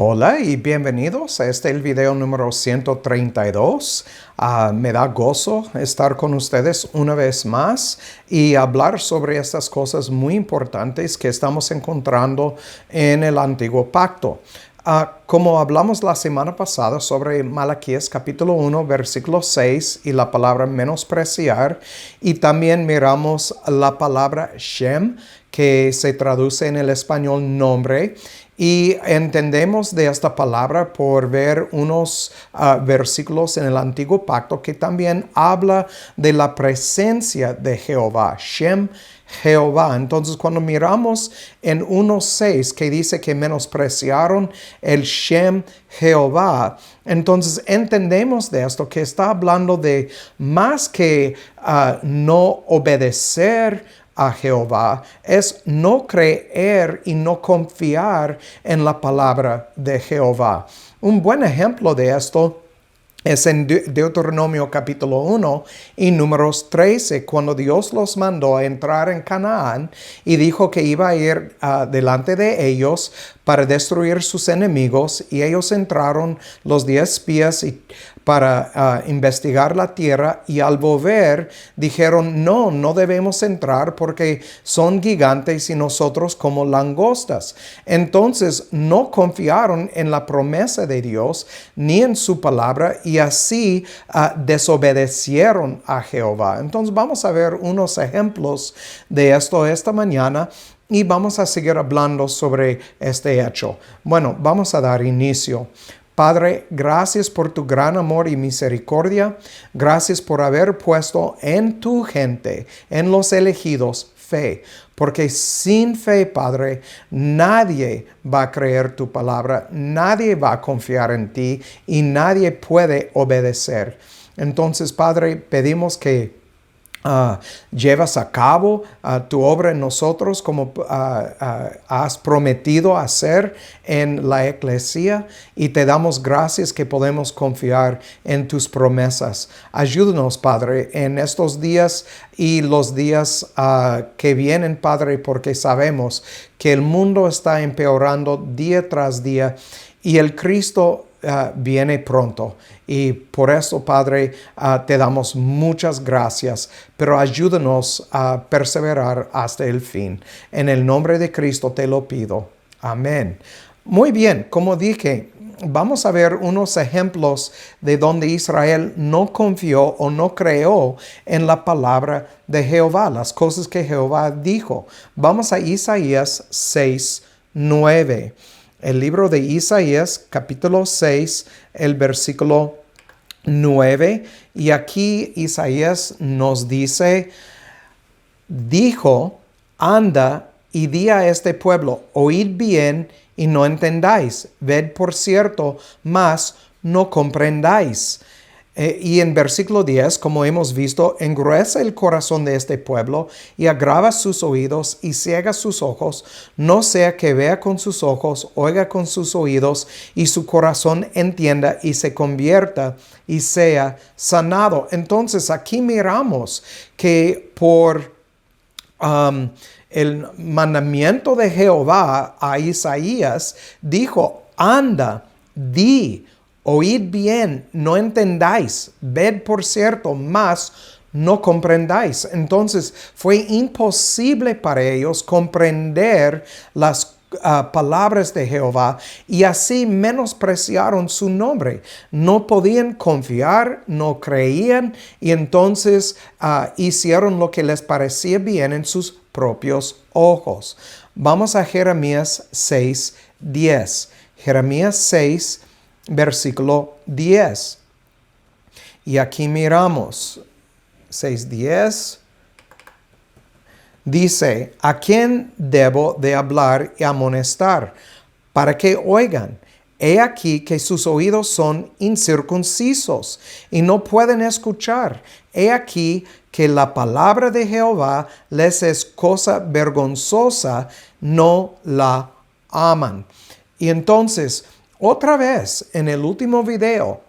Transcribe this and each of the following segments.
Hola y bienvenidos a el video número 132. Me da gozo estar con ustedes una vez más y hablar sobre estas cosas muy importantes que estamos encontrando en el Antiguo Pacto. Como hablamos la semana pasada sobre Malaquías capítulo 1, versículo 6 y la palabra menospreciar, y también miramos la palabra Shem, que se traduce en el español nombre, y entendemos de esta palabra por ver unos versículos en el Antiguo Pacto que también habla de la presencia de Jehová, Shem, Jehová. Entonces, cuando miramos en 1:6 que dice que menospreciaron el Shem, Jehová, entonces entendemos de esto que está hablando de más que no obedecer a Jehová, es no creer y no confiar en la palabra de Jehová. Un buen ejemplo de esto es en Deuteronomio capítulo 1 y números 13, cuando Dios los mandó a entrar en Canaán y dijo que iba a ir delante de ellos para destruir sus enemigos, y ellos entraron los 10 espías para investigar la tierra, y al volver dijeron, no debemos entrar porque son gigantes y nosotros como langostas. Entonces no confiaron en la promesa de Dios ni en su palabra, y así desobedecieron a Jehová. Entonces vamos a ver unos ejemplos de esto esta mañana y vamos a seguir hablando sobre este hecho. Bueno, vamos a dar inicio. Padre, gracias por tu gran amor y misericordia. Gracias por haber puesto en tu gente, en los elegidos, fe. Porque sin fe, Padre, nadie va a creer tu palabra, nadie va a confiar en ti y nadie puede obedecer. Entonces, Padre, pedimos que llevas a cabo tu obra en nosotros como has prometido hacer en la iglesia, y te damos gracias que podemos confiar en tus promesas. Ayúdanos, Padre, en estos días y los días que vienen, Padre, porque sabemos que el mundo está empeorando día tras día y el Cristo viene pronto. Y por eso, Padre, te damos muchas gracias, pero ayúdanos a perseverar hasta el fin. En el nombre de Cristo te lo pido. Amén. Muy bien, como dije, vamos a ver unos ejemplos de donde Israel no confió o no creó en la palabra de Jehová, las cosas que Jehová dijo. Vamos a Isaías 6:9. El libro de Isaías, capítulo 6, el versículo 9. Y aquí Isaías nos dice, dijo, anda y di a este pueblo, oíd bien y no entendáis, ved por cierto, mas no comprendáis. Y en versículo 10, como hemos visto, engruesa el corazón de este pueblo y agrava sus oídos y ciega sus ojos, no sea que vea con sus ojos, oiga con sus oídos y su corazón entienda y se convierta y sea sanado. Entonces aquí miramos que por el mandamiento de Jehová a Isaías dijo, anda, di, oíd bien, no entendáis, ved por cierto, mas no comprendáis. Entonces fue imposible para ellos comprender las palabras de Jehová, y así menospreciaron su nombre. No podían confiar, no creían, y entonces hicieron lo que les parecía bien en sus propios ojos. Vamos a Jeremías 6:10. Jeremías 6, versículo 10. Y aquí miramos 6:10. Dice, ¿a quién debo de hablar y amonestar para que oigan? He aquí que sus oídos son incircuncisos y no pueden escuchar. He aquí que la palabra de Jehová les es cosa vergonzosa, no la aman. Y entonces, otra vez, en el último video,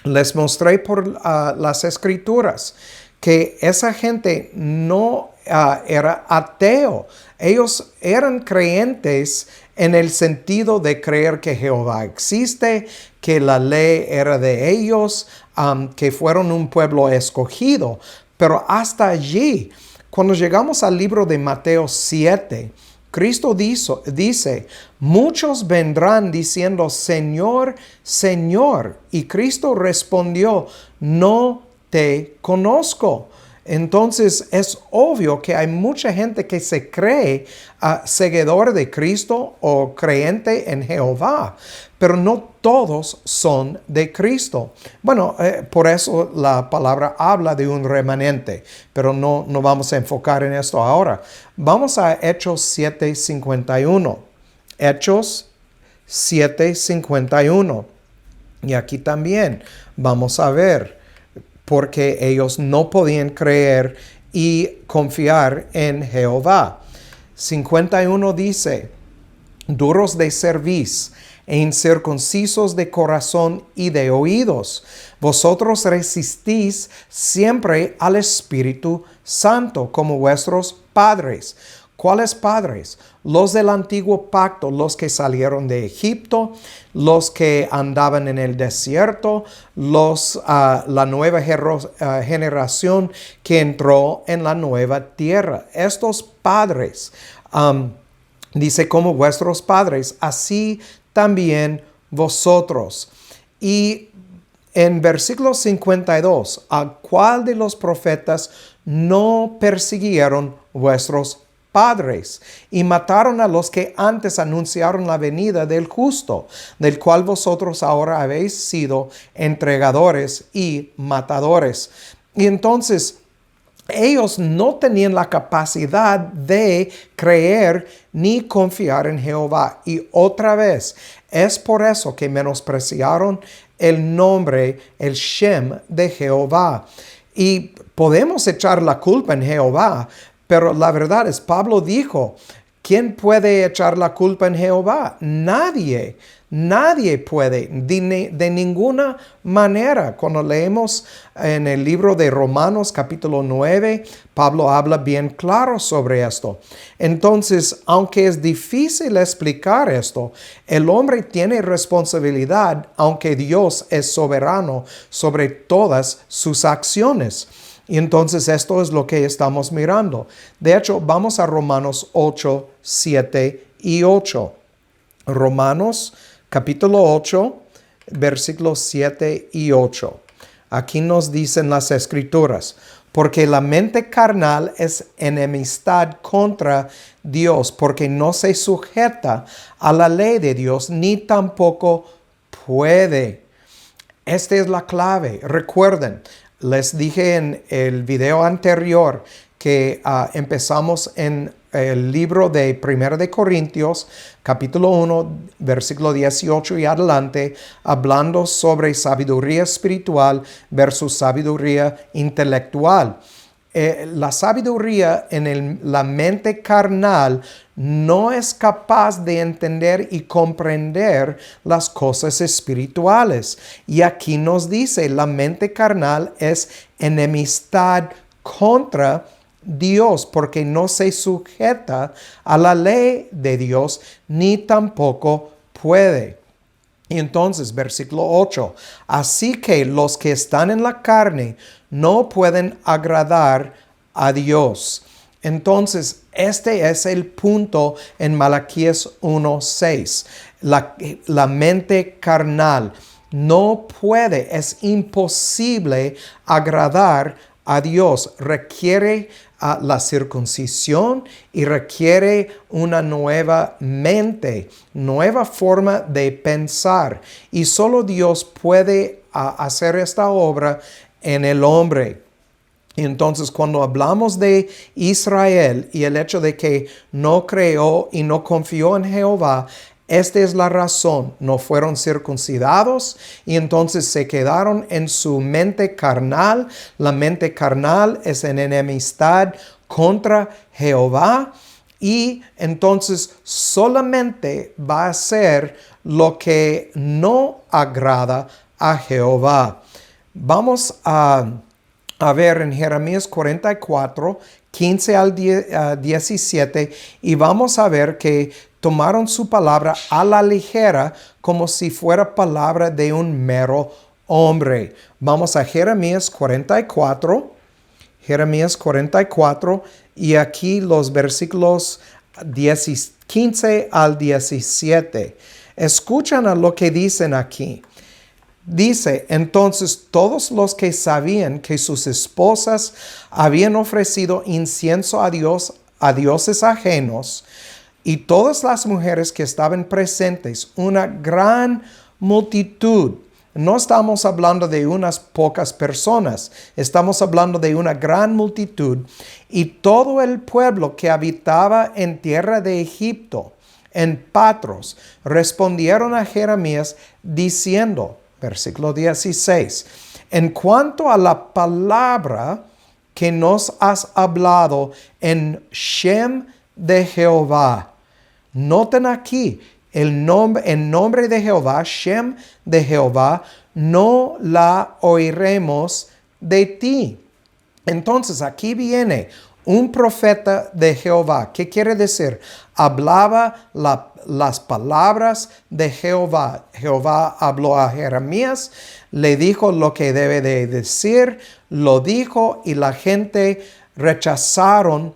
les mostré por las escrituras que esa gente no era ateo. Ellos eran creyentes en el sentido de creer que Jehová existe, que la ley era de ellos, que fueron un pueblo escogido. Pero hasta allí, cuando llegamos al libro de Mateo 7, Cristo dice, muchos vendrán diciendo, Señor, Señor. Y Cristo respondió, no te conozco. Entonces es obvio que hay mucha gente que se cree seguidor de Cristo o creyente en Jehová, pero no todos son de Cristo. Bueno, por eso la palabra habla de un remanente, pero no vamos a enfocar en esto ahora. Vamos a Hechos 7:51. Hechos 7:51. Y aquí también vamos a ver porque ellos no podían creer y confiar en Jehová. 51 dice, duros de cerviz e incircuncisos de corazón y de oídos, vosotros resistís siempre al Espíritu Santo como vuestros padres. ¿Cuáles padres? Los del antiguo pacto, los que salieron de Egipto, los que andaban en el desierto, la nueva generación que entró en la nueva tierra. Estos padres, dice como vuestros padres, así también vosotros. Y en versículo 52, ¿a cuál de los profetas no persiguieron vuestros padres y mataron a los que antes anunciaron la venida del justo, del cual vosotros ahora habéis sido entregadores y matadores? Y entonces ellos no tenían la capacidad de creer ni confiar en Jehová. Y otra vez, es por eso que menospreciaron el nombre, el Shem de Jehová. Y podemos echar la culpa en Jehová, pero la verdad es, Pablo dijo, ¿quién puede echar la culpa en Jehová? Nadie. Nadie puede, de ninguna manera. Cuando leemos en el libro de Romanos capítulo 9, Pablo habla bien claro sobre esto. Entonces, aunque es difícil explicar esto, el hombre tiene responsabilidad, aunque Dios es soberano sobre todas sus acciones. Y entonces esto es lo que estamos mirando. De hecho, vamos a Romanos 8, 7 y 8. Romanos capítulo 8, versículos 7 y 8. Aquí nos dicen las Escrituras, porque la mente carnal es enemistad contra Dios, porque no se sujeta a la ley de Dios, ni tampoco puede. Esta es la clave. Recuerden, les dije en el video anterior que empezamos en el libro de 1 de Corintios, capítulo 1, versículo 18 y adelante, hablando sobre sabiduría espiritual versus sabiduría intelectual. La sabiduría en la mente carnal no es capaz de entender y comprender las cosas espirituales. Y aquí nos dice, la mente carnal es enemistad contra Dios, porque no se sujeta a la ley de Dios, ni tampoco puede. Y entonces, versículo 8, así que los que están en la carne no pueden agradar a Dios. Entonces, este es el punto en Malaquías 1:6. La mente carnal no puede, es imposible agradar a Dios. Requiere la circuncisión y requiere una nueva mente, nueva forma de pensar. Y solo Dios puede hacer esta obra en el hombre. Y entonces cuando hablamos de Israel y el hecho de que no creó y no confió en Jehová, esta es la razón. No fueron circuncidados y entonces se quedaron en su mente carnal. La mente carnal es en enemistad contra Jehová y entonces solamente va a hacer lo que no agrada a Jehová. Vamos a a ver en Jeremías 44, 15 al 17, y vamos a ver que tomaron su palabra a la ligera como si fuera palabra de un mero hombre. Vamos a Jeremías 44, y aquí los versículos 15 al 17. Escuchan a lo que dicen aquí. Dice, entonces todos los que sabían que sus esposas habían ofrecido incienso a Dios, a dioses ajenos, y todas las mujeres que estaban presentes, una gran multitud. No estamos hablando de unas pocas personas, estamos hablando de una gran multitud, y todo el pueblo que habitaba en tierra de Egipto, en Patros, respondieron a Jeremías diciendo, versículo 16, en cuanto a la palabra que nos has hablado en Shem de Jehová. Noten aquí, en nombre de Jehová, Shem de Jehová, no la oiremos de ti. Entonces aquí viene un profeta de Jehová. ¿Qué quiere decir? Hablaba las palabras de Jehová. Jehová habló a Jeremías, le dijo lo que debe de decir, lo dijo y la gente rechazaron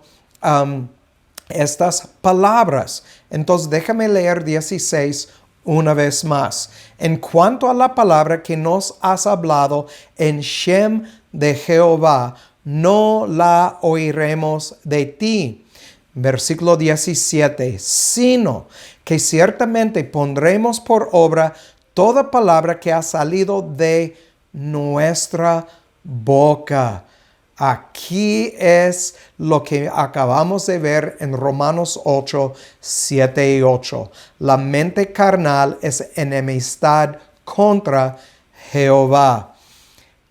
estas palabras. Entonces déjame leer 16 una vez más. En cuanto a la palabra que nos has hablado en Shem de Jehová, no la oiremos de ti. Versículo 17, sino que ciertamente pondremos por obra toda palabra que ha salido de nuestra boca. Aquí es lo que acabamos de ver en Romanos 8, 7 y 8. La mente carnal es enemistad contra Jehová.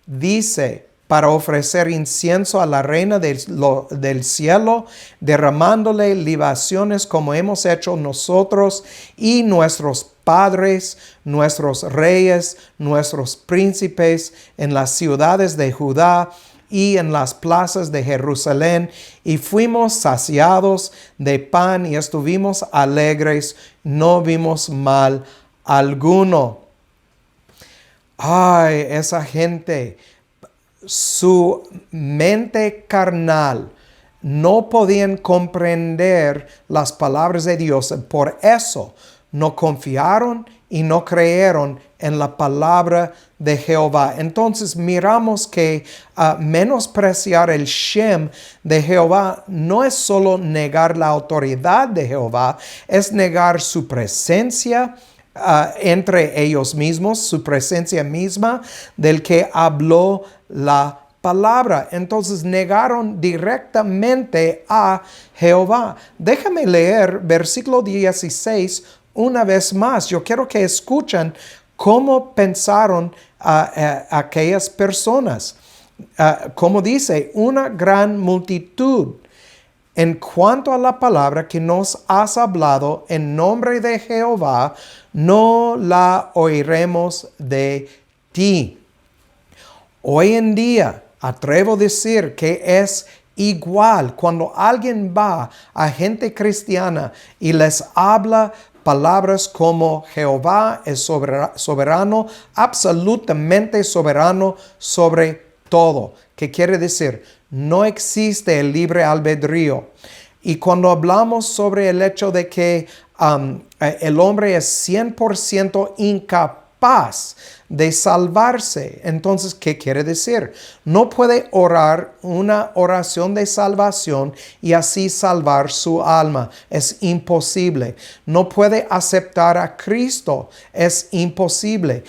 Dice, para ofrecer incienso a la reina del cielo, derramándole libaciones como hemos hecho nosotros y nuestros padres, nuestros reyes, nuestros príncipes en las ciudades de Judá y en las plazas de Jerusalén, y fuimos saciados de pan y estuvimos alegres, no vimos mal alguno. Ay, esa gente, su mente carnal, no podían comprender las palabras de Dios. Por eso no confiaron y no creyeron en la palabra de Jehová. Entonces miramos que menospreciar el Shem de Jehová no es solo negar la autoridad de Jehová, es negar su presencia entre ellos mismos, su presencia misma del que habló la palabra. Entonces negaron directamente a Jehová. Déjame leer versículo 16 una vez más. Yo quiero que escuchen cómo pensaron aquellas personas. Como dice, una gran multitud. En cuanto a la palabra que nos has hablado en nombre de Jehová, no la oiremos de ti. Hoy en día, atrevo a decir que es igual cuando alguien va a gente cristiana y les habla palabras como Jehová es soberano, absolutamente soberano sobre todo. ¿Qué quiere decir? No existe el libre albedrío. Y cuando hablamos sobre el hecho de que el hombre es 100% incapaz de salvarse, entonces, ¿qué quiere decir? No puede orar una oración de salvación y así salvar su alma. Es imposible. No puede aceptar a Cristo. Es imposible.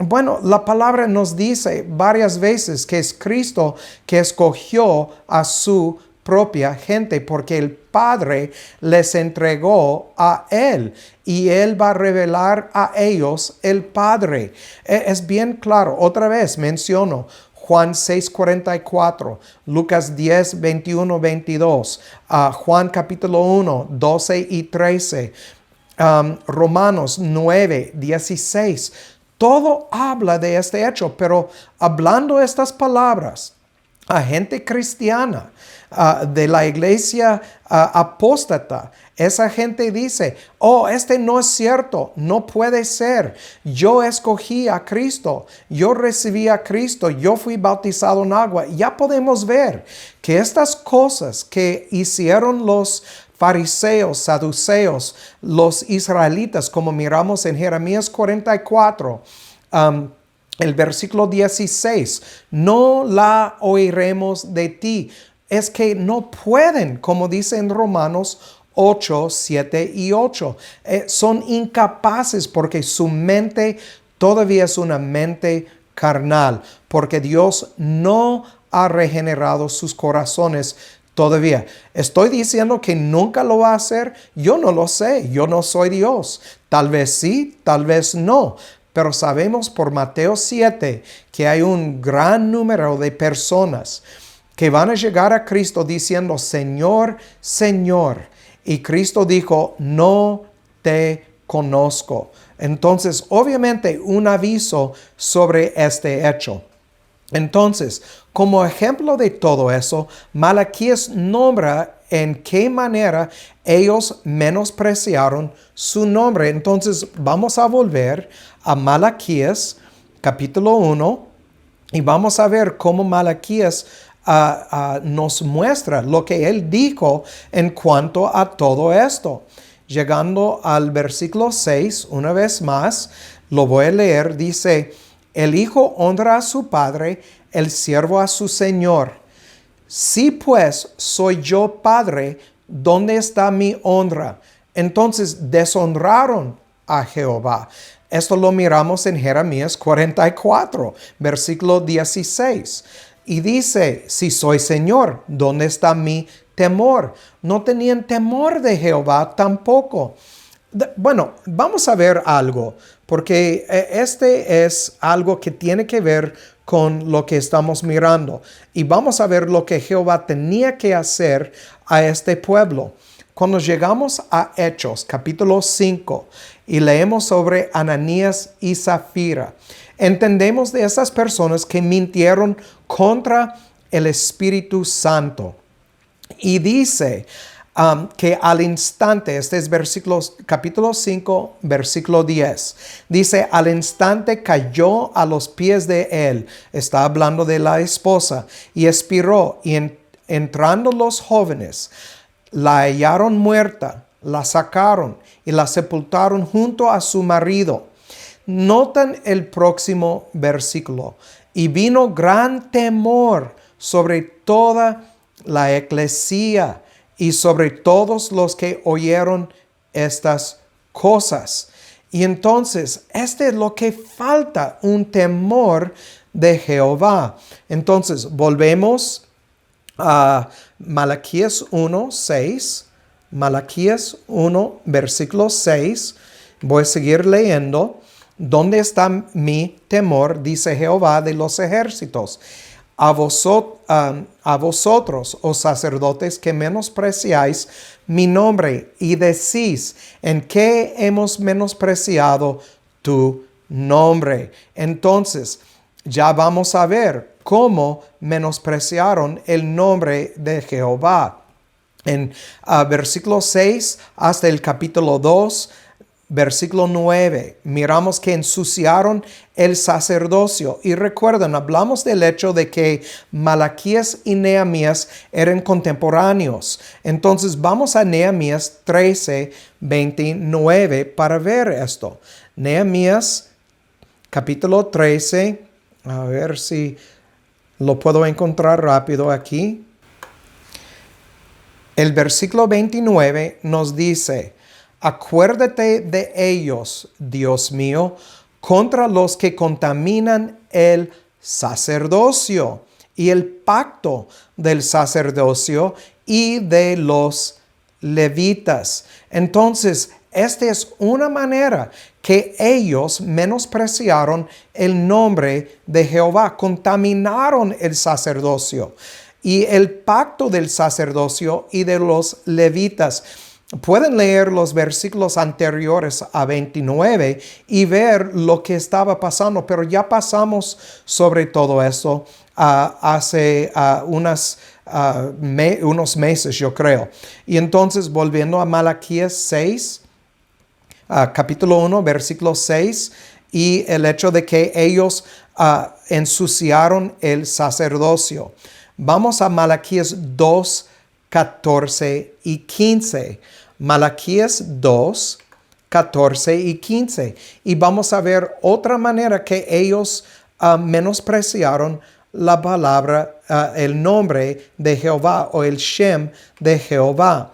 Bueno, la palabra nos dice varias veces que es Cristo que escogió a su propia gente porque el Padre les entregó a Él y Él va a revelar a ellos el Padre. Es bien claro. Otra vez menciono Juan 6:44, Lucas 10, 21, 22, Juan capítulo 1, 12 y 13, Romanos 9, 16. Todo habla de este hecho, pero hablando estas palabras, a gente cristiana, de la iglesia apóstata. Esa gente dice, oh, no es cierto, no puede ser. Yo escogí a Cristo, yo recibí a Cristo, yo fui bautizado en agua. Ya podemos ver que estas cosas que hicieron los fariseos, saduceos, los israelitas, como miramos en Jeremías 44, el versículo 16, no la oiremos de ti. Es que no pueden, como dice en Romanos 8, 7 y 8. Son incapaces porque su mente todavía es una mente carnal, porque Dios no ha regenerado sus corazones todavía. ¿Estoy diciendo que nunca lo va a hacer? Yo no lo sé, yo no soy Dios. Tal vez sí, tal vez no. Pero sabemos por Mateo 7 que hay un gran número de personas que van a llegar a Cristo diciendo, Señor, Señor. Y Cristo dijo, no te conozco. Entonces, obviamente, un aviso sobre este hecho. Entonces, como ejemplo de todo eso, Malaquías nombra en qué manera ellos menospreciaron su nombre. Entonces, vamos a volver a Malaquías, capítulo 1, y vamos a ver cómo Malaquías nos muestra lo que él dijo en cuanto a todo esto. Llegando al versículo 6, una vez más, lo voy a leer, dice, el hijo honra a su padre, el siervo a su señor. Si pues soy yo padre, ¿dónde está mi honra? Entonces deshonraron a Jehová. Esto lo miramos en Jeremías 44, versículo 16. Y dice, si soy Señor, ¿dónde está mi temor? No tenían temor de Jehová tampoco. Bueno, vamos a ver algo, porque este es algo que tiene que ver con lo que estamos mirando. Y vamos a ver lo que Jehová tenía que hacer a este pueblo. Cuando llegamos a Hechos, capítulo 5, y leemos sobre Ananías y Zafira, entendemos de esas personas que mintieron contra el Espíritu Santo. Y dice que al instante, este es capítulo 5, versículo 10. Dice, al instante cayó a los pies de él. Está hablando de la esposa. Y expiró. Y entrando los jóvenes, la hallaron muerta, la sacaron y la sepultaron junto a su marido. Notan el próximo versículo. Y vino gran temor sobre toda la eclesía y sobre todos los que oyeron estas cosas. Y entonces, este es lo que falta, un temor de Jehová. Entonces, volvemos a Malaquías 1, 6. Malaquías 1, versículo 6. Voy a seguir leyendo. ¿Dónde está mi temor? Dice Jehová de los ejércitos. A vosotros, oh sacerdotes, que menospreciáis mi nombre y decís, ¿en qué hemos menospreciado tu nombre? Entonces, ya vamos a ver cómo menospreciaron el nombre de Jehová. En versículo 6 hasta el capítulo 2, versículo 9, miramos que ensuciaron el sacerdocio. Y recuerden, hablamos del hecho de que Malaquías y Nehemías eran contemporáneos. Entonces vamos a Nehemías 13, 29 para ver esto. Nehemías capítulo 13, a ver si lo puedo encontrar rápido aquí. El versículo 29 nos dice, acuérdate de ellos, Dios mío, contra los que contaminan el sacerdocio y el pacto del sacerdocio y de los levitas. Entonces, esta es una manera que ellos menospreciaron el nombre de Jehová, contaminaron el sacerdocio y el pacto del sacerdocio y de los levitas. Pueden leer los versículos anteriores a 29 y ver lo que estaba pasando, pero ya pasamos sobre todo eso hace unos meses, yo creo. Y entonces, volviendo a Malaquías 6, capítulo 1, versículo 6, y el hecho de que ellos ensuciaron el sacerdocio. Vamos a Malaquías 2, 14 y 15. Malaquías 2, 14 y 15. Y vamos a ver otra manera que ellos menospreciaron la palabra, el nombre de Jehová o el Shem de Jehová.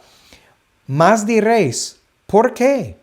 Más diréis, ¿por qué?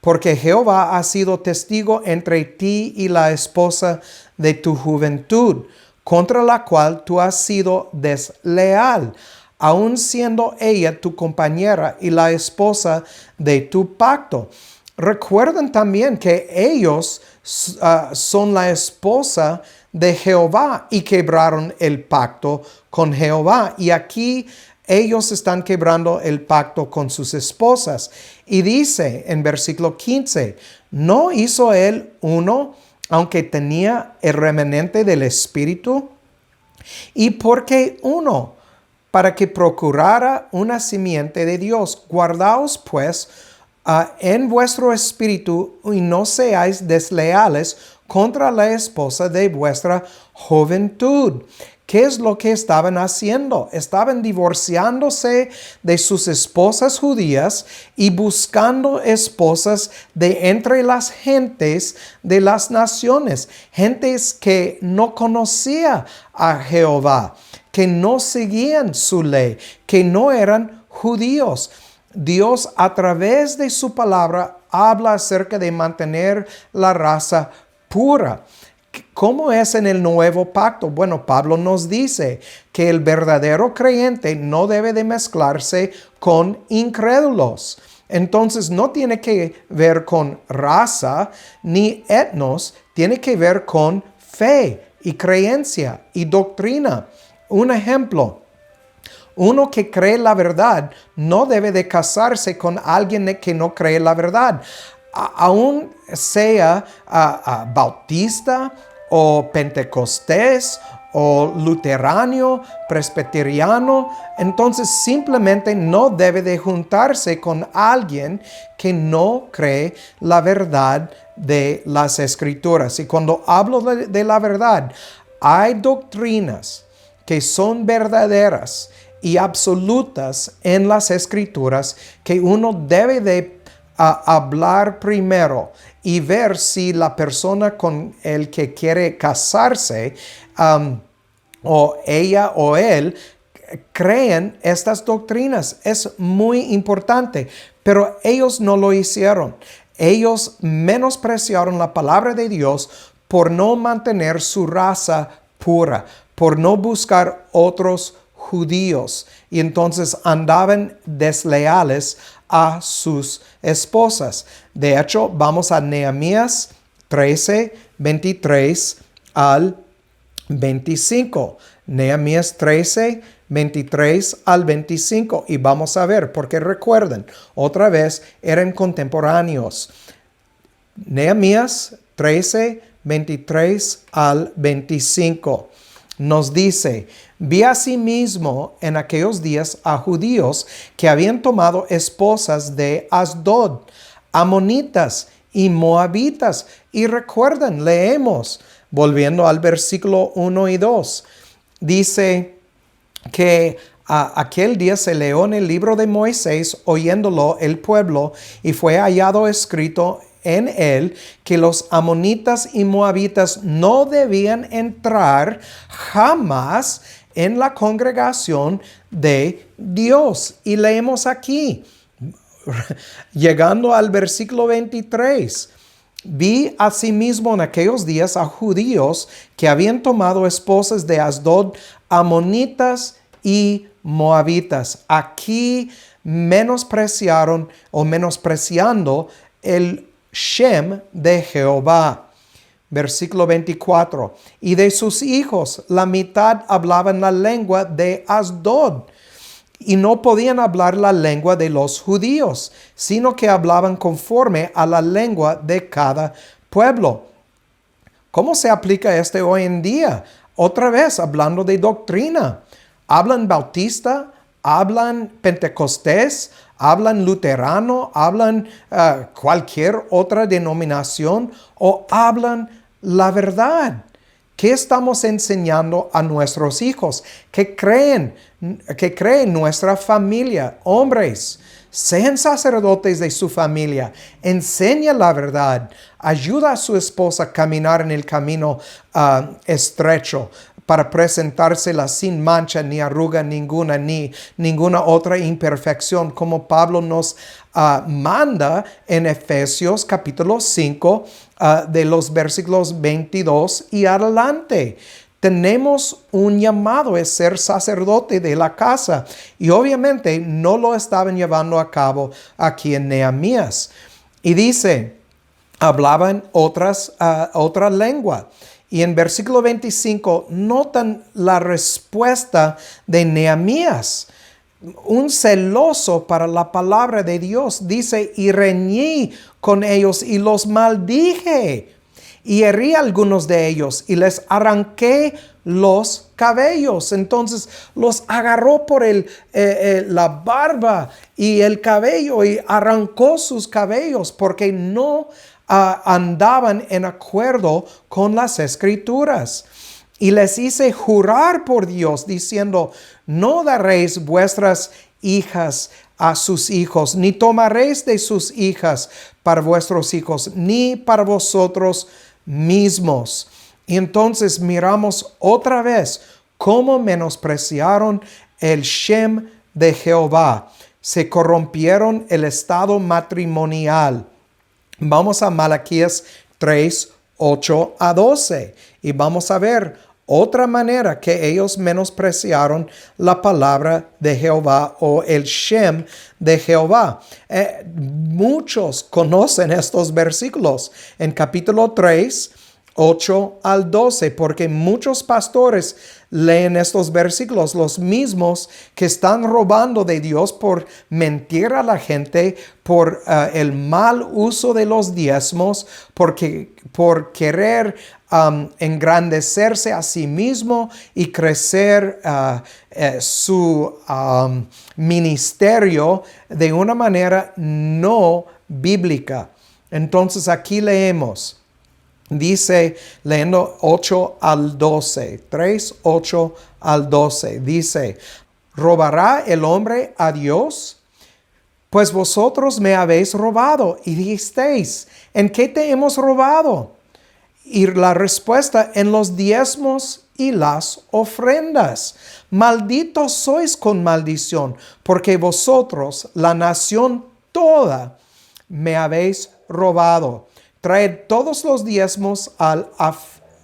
Porque Jehová ha sido testigo entre ti y la esposa de tu juventud, contra la cual tú has sido desleal, aun siendo ella tu compañera y la esposa de tu pacto. Recuerden también que ellos son la esposa de Jehová y quebraron el pacto con Jehová. Y aquí ellos están quebrando el pacto con sus esposas. Y dice en versículo 15, ¿no hizo él uno, aunque tenía el remanente del Espíritu? ¿Y por qué uno? Para que procurara una simiente de Dios. Guardaos pues en vuestro espíritu y no seáis desleales contra la esposa de vuestra juventud. ¿Qué es lo que estaban haciendo? Estaban divorciándose de sus esposas judías y buscando esposas de entre las gentes de las naciones, gentes que no conocían a Jehová, que no seguían su ley, que no eran judíos. Dios a través de su palabra habla acerca de mantener la raza pura. ¿Cómo es en el nuevo pacto? Bueno, Pablo nos dice que el verdadero creyente no debe de mezclarse con incrédulos. Entonces no tiene que ver con raza ni etnos, tiene que ver con fe y creencia y doctrina. Un ejemplo. Uno que cree la verdad no debe de casarse con alguien que no cree la verdad. Aún sea bautista o pentecostés o luterano, presbiteriano, entonces simplemente no debe de juntarse con alguien que no cree la verdad de las Escrituras. Y cuando hablo de la verdad, hay doctrinas que son verdaderas y absolutas en las Escrituras que uno debe de hablar primero y ver si la persona con el que quiere casarse o ella o él creen estas doctrinas. Es muy importante, pero ellos no lo hicieron. Ellos menospreciaron la palabra de Dios por no mantener su raza pura, por no buscar otros judíos, y entonces andaban desleales a sus esposas. De hecho, vamos a Nehemías 13, 23 al 25. Nehemías 13, 23 al 25. Y vamos a ver, porque recuerden, otra vez eran contemporáneos. Nehemías 13, 23 al 25. Nos dice, vi asimismo en aquellos días a judíos que habían tomado esposas de Asdod, amonitas y moabitas. Y recuerden, leemos, volviendo al versículo 1 y 2, dice que aquel día se leyó en el libro de Moisés, oyéndolo el pueblo, y fue hallado escrito en él que los amonitas y moabitas no debían entrar jamás en la congregación de Dios. Y leemos aquí, llegando al versículo 23. Vi asimismo en aquellos días a judíos que habían tomado esposas de Asdod, amonitas y moabitas. Aquí menospreciaron o menospreciando el Shem de Jehová. Versículo 24. Y de sus hijos la mitad hablaban la lengua de Asdod, y no podían hablar la lengua de los judíos, sino que hablaban conforme a la lengua de cada pueblo. ¿Cómo se aplica esto hoy en día? Otra vez, hablando de doctrina. Hablan bautista, hablan pentecostés, hablan luterano, hablan cualquier otra denominación o hablan la verdad. ¿Qué estamos enseñando a nuestros hijos? Que creen nuestra familia, hombres. Sean sacerdotes de su familia. Enseña la verdad. Ayuda a su esposa a caminar en el camino estrecho para presentársela sin mancha, ni arruga ninguna, ni ninguna otra imperfección, como Pablo nos manda en Efesios capítulo 5, de los versículos 22 y adelante. Tenemos un llamado a ser sacerdote de la casa y obviamente no lo estaban llevando a cabo aquí en Nehemías. Y dice, hablaban otra lengua. Y en versículo 25 notan la respuesta de Nehemías. Un celoso para la palabra de Dios dice, y reñí con ellos y los maldije. Y herí a algunos de ellos y les arranqué los cabellos. Entonces los agarró por la barba y el cabello y arrancó sus cabellos porque no andaban en acuerdo con las escrituras. Y les hice jurar por Dios diciendo, no daréis vuestras hijas a sus hijos, ni tomaréis de sus hijas para vuestros hijos, ni para vosotros mismos. Y entonces miramos otra vez cómo menospreciaron el Shem de Jehová. Se corrompieron el estado matrimonial. Vamos a Malaquías 3, 8 a 12 y vamos a ver otra manera que ellos menospreciaron la palabra de Jehová o el Shem de Jehová. Muchos conocen estos versículos en capítulo 3, 8 al 12, porque muchos pastores leen estos versículos, los mismos que están robando de Dios por mentir a la gente, por el mal uso de los diezmos, por querer engrandecerse a sí mismo y crecer su ministerio de una manera no bíblica. Entonces aquí leemos. Dice, leyendo 8 al 12, 3, 8 al 12, dice, ¿robará el hombre a Dios? Pues vosotros me habéis robado y dijisteis, ¿en qué te hemos robado? Y la respuesta, en los diezmos y las ofrendas. Malditos sois con maldición, porque vosotros, la nación toda, me habéis robado. Traed todos los diezmos al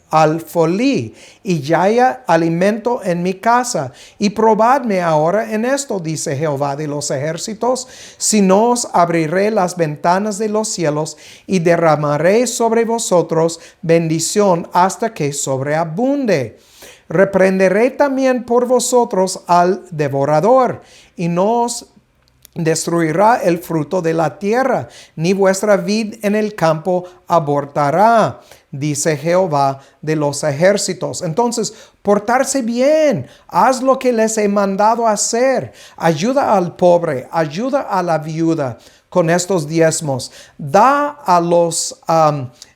alfolí y ya haya alimento en mi casa. Y probadme ahora en esto, dice Jehová de los ejércitos, si no os abriré las ventanas de los cielos y derramaré sobre vosotros bendición hasta que sobreabunde. Reprenderé también por vosotros al devorador y no os destruirá el fruto de la tierra, ni vuestra vid en el campo abortará, dice Jehová de los ejércitos. Entonces, portarse bien, haz lo que les he mandado hacer, ayuda al pobre, ayuda a la viuda con estos diezmos, da a los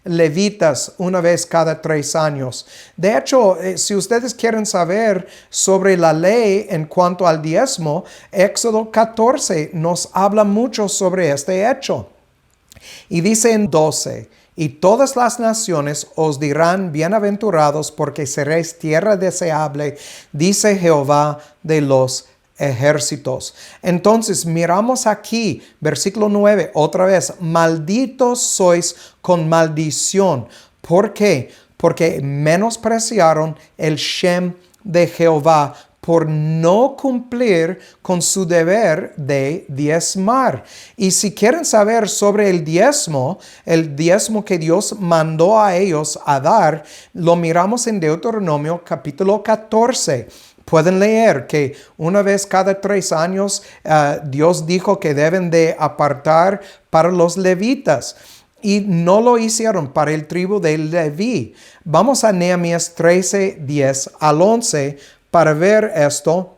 levitas una vez cada 3 años. De hecho, si ustedes quieren saber sobre la ley en cuanto al diezmo, Éxodo 14 nos habla mucho sobre este hecho. Y dice en 12, y todas las naciones os dirán bienaventurados porque seréis tierra deseable, dice Jehová de los ejércitos. Entonces miramos aquí, versículo 9, otra vez, malditos sois con maldición. ¿Por qué? Porque menospreciaron el Shem de Jehová por no cumplir con su deber de diezmar. Y si quieren saber sobre el diezmo que Dios mandó a ellos a dar, lo miramos en Deuteronomio capítulo 14. Pueden leer que una vez cada 3 años Dios dijo que deben de apartar para los levitas. y no lo hicieron para el tribu de Leví. Vamos a Nehemías 13, 10 al 11 para ver esto.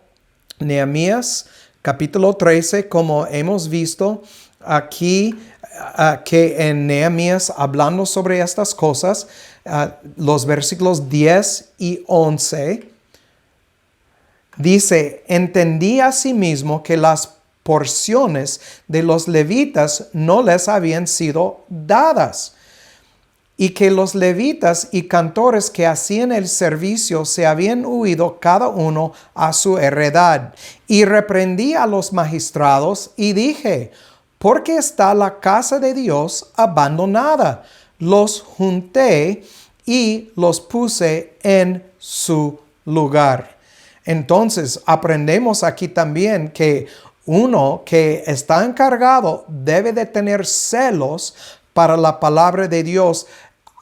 Nehemías capítulo 13, como hemos visto aquí, que en Nehemías hablando sobre estas cosas, los versículos 10 y 11, dice, entendí asimismo que las porciones de los levitas no les habían sido dadas, y que los levitas y cantores que hacían el servicio se habían huido cada uno a su heredad. Y reprendí a los magistrados y dije, ¿por qué está la casa de Dios abandonada? Los junté y los puse en su lugar. Entonces, aprendemos aquí también que uno que está encargado debe de tener celos para la palabra de Dios,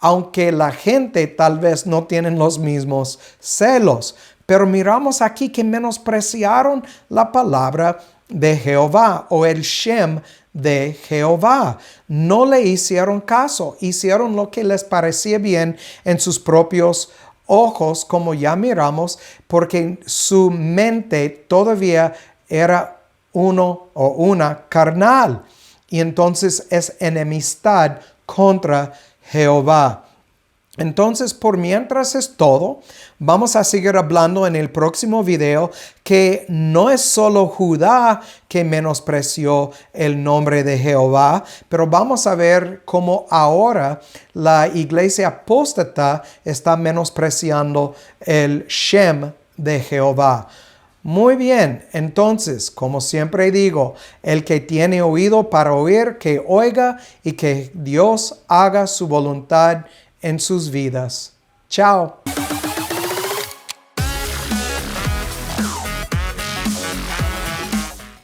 aunque la gente tal vez no tienen los mismos celos. Pero miramos aquí que menospreciaron la palabra de Jehová o el Shem de Jehová. No le hicieron caso, hicieron lo que les parecía bien en sus propios ojos, como ya miramos, porque su mente todavía era uno o una carnal, y entonces es enemistad contra Jehová. Entonces, por mientras es todo. Vamos a seguir hablando en el próximo video que no es solo Judá que menospreció el nombre de Jehová, pero vamos a ver cómo ahora la iglesia apóstata está menospreciando el Shem de Jehová. Muy bien, entonces, como siempre digo, el que tiene oído para oír, que oiga, y que Dios haga su voluntad en sus vidas. Chao.